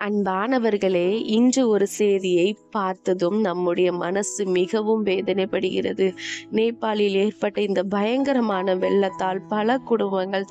அன்பானவர்களே, இன்று ஒரு செய்தியை பார்த்ததும் நம்முடைய மனசு மிகவும் வேதனைப்படுகிறது. நேபாளில் ஏற்பட்ட இந்த பயங்கரமான வெள்ளத்தால் பல குடும்பங்கள்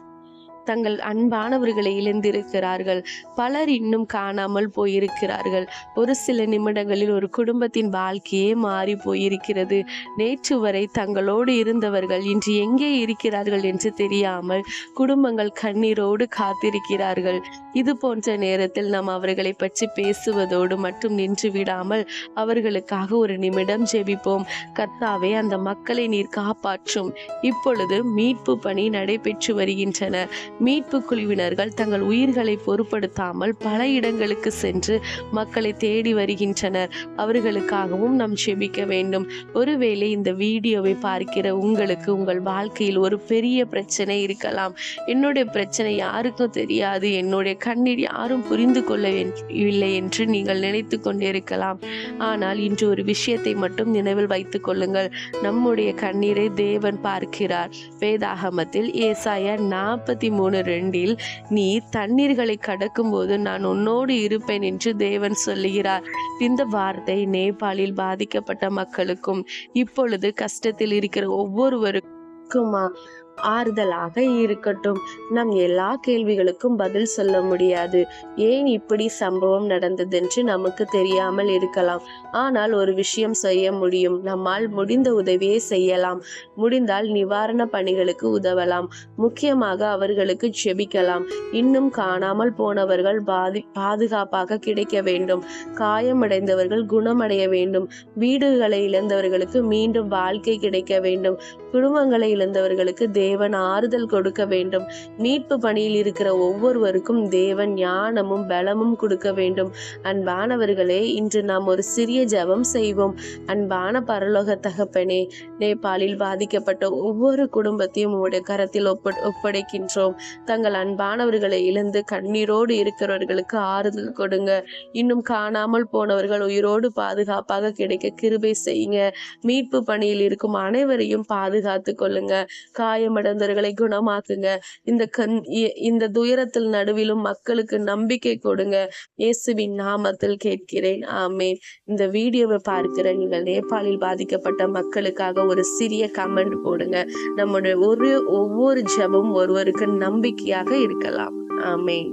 தங்கள் அன்பானவர்களை இழந்திருக்கிறார்கள். பலர் இன்னும் காணாமல் போயிருக்கிறார்கள். ஒரு சில நிமிடங்களில் ஒரு குடும்பத்தின் வாழ்க்கையே மாறி போயிருக்கிறது. நேற்று வரை தங்களோடு இருந்தவர்கள் இன்று எங்கே இருக்கிறார்கள் என்று தெரியாமல் குடும்பங்கள் கண்ணீரோடு காத்திருக்கிறார்கள். இது போன்ற நேரத்தில் நாம் அவர்களை பற்றி பேசுவதோடு மட்டும் நின்று விடாமல் அவர்களுக்காக ஒரு நிமிடம் ஜெபிப்போம். கர்த்தாவே, அந்த மக்களை நீர் காப்பாற்றும். இப்பொழுது மீட்பு பணி நடைபெற்று வருகின்றன. மீட்பு குழுவினர்கள் தங்கள் உயிர்களை பொருட்படுத்தாமல் பல இடங்களுக்கு சென்று மக்களை தேடி வருகின்றனர். அவர்களுக்காகவும் நாம் செபிக்க வேண்டும். ஒருவேளை இந்த வீடியோவை பார்க்கிற உங்களுக்கு உங்கள் வாழ்க்கையில் ஒரு பெரிய பிரச்சனை இருக்கலாம். என்னுடைய பிரச்சனை யாருக்கும் தெரியாது, என்னுடைய கண்ணீர் யாரும் புரிந்து கொள்ளவில்லை என்று நீங்கள் நினைத்து கொண்டிருக்கலாம். ஆனால் இன்று ஒரு விஷயத்தை மட்டும் நினைவில் வைத்துக் கொள்ளுங்கள். நம்முடைய கண்ணீரை தேவன் பார்க்கிறார். வேதாகமத்தில் ஏசாயா 43:2 நீ தண்ணீர்களை கடக்கும் போது நான் உன்னோடு இருப்பேன் என்று தேவன் சொல்லுகிறார். இந்த வார்த்தை நேபாளில் பாதிக்கப்பட்ட மக்களுக்கும் இப்பொழுது கஷ்டத்தில் இருக்கிற ஒவ்வொருவருக்கும் ஆறுதலாக இருக்கட்டும். நம் எல்லா கேள்விகளுக்கும் பதில் சொல்ல முடியாது. ஏன் இப்படி சம்பவம் நடந்ததென்று நமக்கு தெரியாமல் இருக்கலாம். ஆனால் ஒரு விஷயம் செய்ய முடியும். நம்மால் முடிந்த உதவியை செய்யலாம். முடிந்தால் நிவாரண பணிகளுக்கு உதவலாம். முக்கியமாக அவர்களுக்கு ஜெபிக்கலாம். இன்னும் காணாமல் போனவர்கள் பாதுகாப்பாக கிடைக்க வேண்டும். காயமடைந்தவர்கள் குணமடைய வேண்டும். வீடுகளை இழந்தவர்களுக்கு மீண்டும் வாழ்க்கை கிடைக்க வேண்டும். குடும்பங்களை இழந்தவர்களுக்கு தேவன் ஆறுதல் கொடுக்க வேண்டும். மீட்பு பணியில் இருக்கிற ஒவ்வொருவருக்கும் தேவன் ஞானமும் பலமும் கொடுக்க வேண்டும். அன்பானவர்களே, இன்று நாம் ஒரு சிறிய ஜெபம் செய்வோம். அன்பான பரலோக தகப்பனே, நேபாளில் பாதிக்கப்பட்ட ஒவ்வொரு குடும்பத்தையும் உங்களுடைய கரத்தில் ஒப்படைக்கின்றோம். தங்கள் அன்பானவர்களை இழந்து கண்ணீரோடு இருக்கிறவர்களுக்கு ஆறுதல் கொடுங்க. இன்னும் காணாமல் போனவர்கள் உயிரோடு பாதுகாப்பாக கிடைக்க கிருபை செய்யுங்க. மீட்பு பணியில் இருக்கும் அனைவரையும் பாதுகாத்து கொள்ளுங்க. காயமடைந்தவர்களை குணமாக்குங்க. இந்த துயரத்தில் நடுவிலும் மக்களுக்கு நம்பிக்கை கொடுங்க. இயேசுவின் நாமத்தில் கேட்கிறேன், ஆமேன். இந்த வீடியோவை பார்க்கிற நீங்கள் நேபாளில் பாதிக்கப்பட்ட மக்களுக்காக ஒரு சிறிய கமெண்ட் போடுங்க. நம்முடைய ஒவ்வொரு ஜெபமும் ஒருவருக்கு நம்பிக்கையாக இருக்கலாம். ஆமேன்.